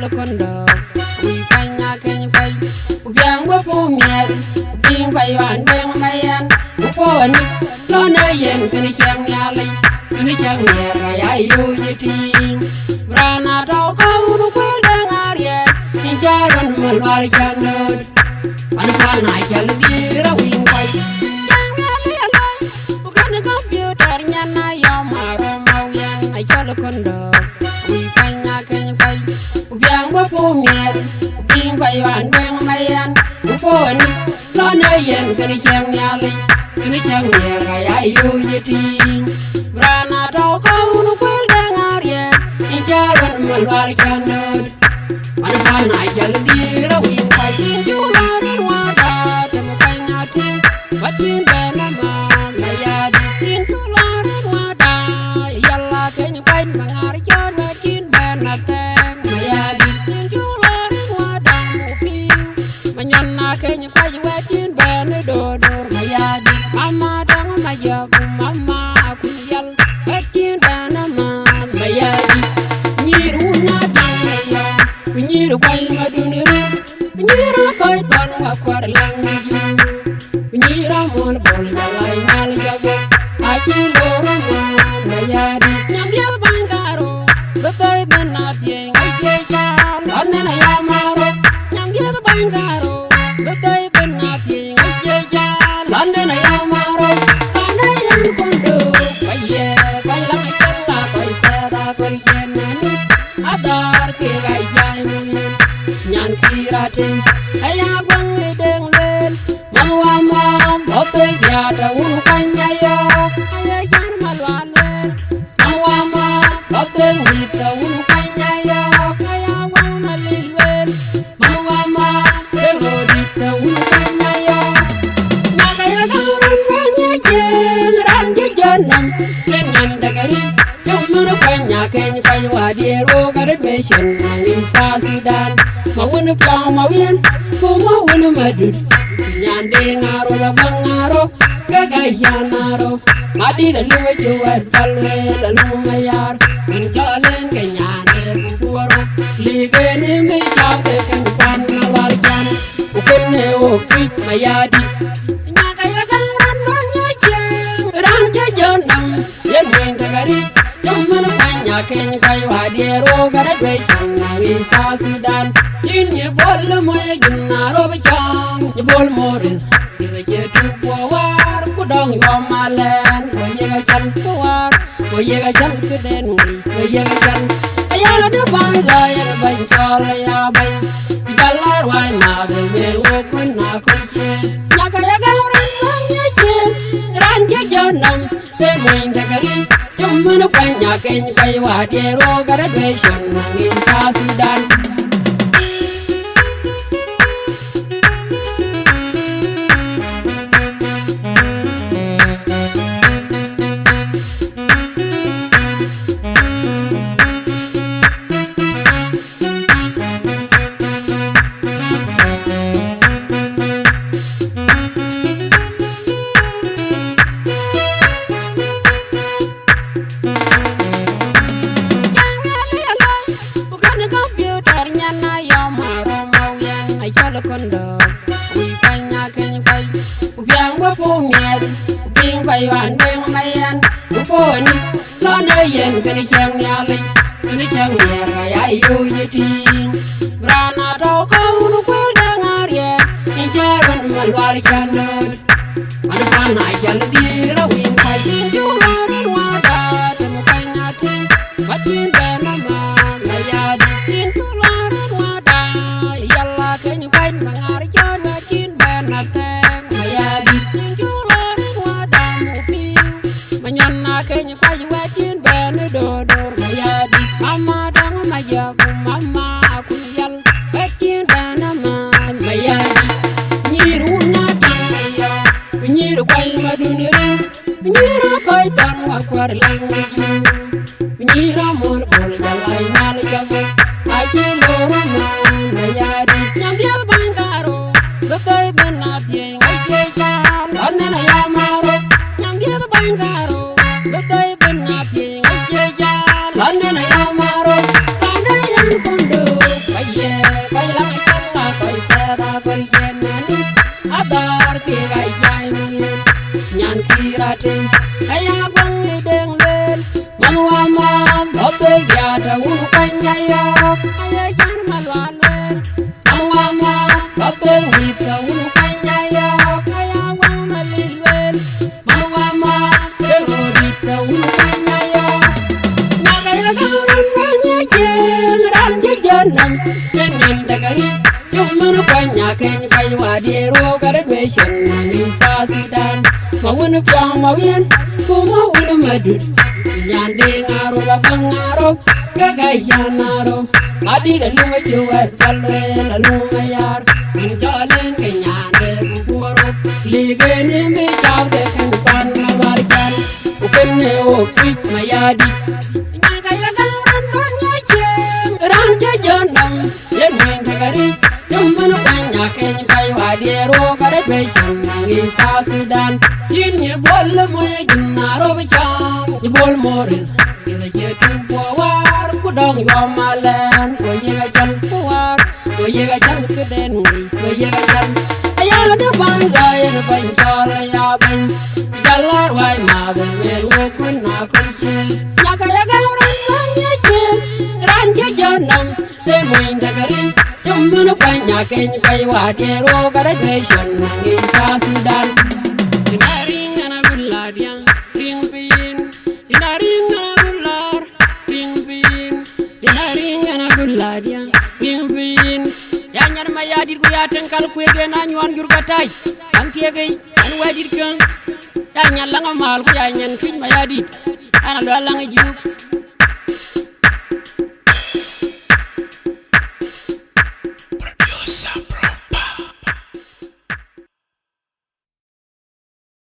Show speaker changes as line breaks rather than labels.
chalo kondo we panya kenya pai ubiang bo po mier ding pai wan deng mayan po ani lo na yen kini chang nyali kini chang mier ya yo yiti brana to ko ru kwel deng arie ni jaron malwal chanod ani pana chalo dira win pai chang nyali alai ukani computer nyana yo maro mawyan ai chalo kondo we panya kenya pai ubiang bo po mier ding pai wan deng mayan po ani lo na yen kini chang nyali kini chang mier ya yo yiti brana to ko ru kwel deng arie ni jaron malwal chanod ani pana chalo dira win pai julare wada temo panya tim batin benama mayadi tin julare wada yalla kenya pai mangar jan batin benateng mayadi tin julare wada mupi manyana kenya pai batin benedodor mayadi mama dang majagu mama aku yal batin benama mayadi nyiruna dangaya nyiru pai madunere nyira koi ton wa kwar lang ju nyira mon bol dalai nal jabo achi loro mayadi nyam dia bangaro betai benat ye ngai cha anena ya maro nyam dia bangaro betai benat ye ngai cha anena ya maro anai yan kondo baye bai lang challa koi tada koi yenani adar ke gai jai mun nyan kiratin aya gwang deng len mawa ma bote ya da unu kanya ya aya yan malwalen mawa ma bote ni da unu kanya ya aya gwang malilwen mawa ma de rodi da unu kanya ya nyaga ya gauran kanya jen ran je janam kenyan dagari yumuru kanya kenya kai wadiro garibation ngisa sudan mawunu pyao mawin kuma wunu madud nyande ngaro la bangaro gaga yanaro madina luwe juwar talwe la lumayar min jalen kenyane kuwaro ligeni mi jabe kan pan wal jan ukene okik mayadi nyaga yaga ran janam yen min dagari yumuru kanya kenya kai wadiro garibation ngisa sudan ni bol moy ginaro bacham ni bol moris ni je tu war ku dong yo malen ko yega chan ku war ko yega chan ku den ko yega chan ayala de bai la ya bai chol ya bai galar wai ma de wel wo ku na ko che nya ga ran nya che ran je jonam te moy de gari chum no pa nya ken bai wa de ro graduation ngi sa sudan kondo we panya kenya pai ubiang bo po mier ding pai wan deng mayan po ani lo na yen kini chang nyali kini chang mier ya yo yiti brana to ko ru kwel deng arie ni jaron malwal chanod ani pana chalo dira win pai tin julare wada temo panya tin batin benama mayadi tin julare wada yalla kenya pai mangar jan batin benateng mayadi tin julare wada mupi manyana kenya pai batin benedodor mayadi mama dang majagu mama aku yal batin benama mayadi nyiruna dangaya nyiru kwai madunere nyiru koi tan wa kwar lang ju nyira mon bol dalai nal jago aji loro man mayadi nyam dia bangaro betai benat ye ngai cha anena ya maro nyam dia bangaro betai benat ye ngai cha anena ya maro pandai yang kondo ting aya bang deng len manwa ma lote dia ta un kanya ya aya jan malwan len manwa ma lote ni ta un kanya ya aya bang malil len manwa ma de di ta un kanya ya naga ya garan kanya je ran je janam ken dagari Yumana kwanya kenya kai wadiro graduation ni sa Sudan mawun pyang mawin kuma wun madud nyande ngaro la bangaro gagayanaro adi da lunga juwar palwe la lunga yar injalen kenya de buboro ligene me jawde kan pan mawarjan ukenne o kwik mayadi nyaga yaga ran janam yen dagari Yumana kwanya kenya kai wadiro graduation ni sa Sudan yin ye bol moye ginnaro bacham ye bol moris ye je tu war ku dong yo malen ko ye ga jal ku war ko ye ga jal ku den ko ye ga jal aya da bai da ye ban chol ya ban jalar wai ma ben ye lo ku na ku chi ya ga ran ye che ran je janam te moin da gari Yumana kwanya kenya kai wadiro graduation ni sa Sudan Inaring ana guladia ring pin inaring ana gular ring pin inaring ana guladia ring pin ya nyar ma yadir ku ya tankal ku ge na nywan jur gatay an tiegay an wadir kan ya nyal la ngamal ku ya nyen kuñ ma yadir ana lo la nga juk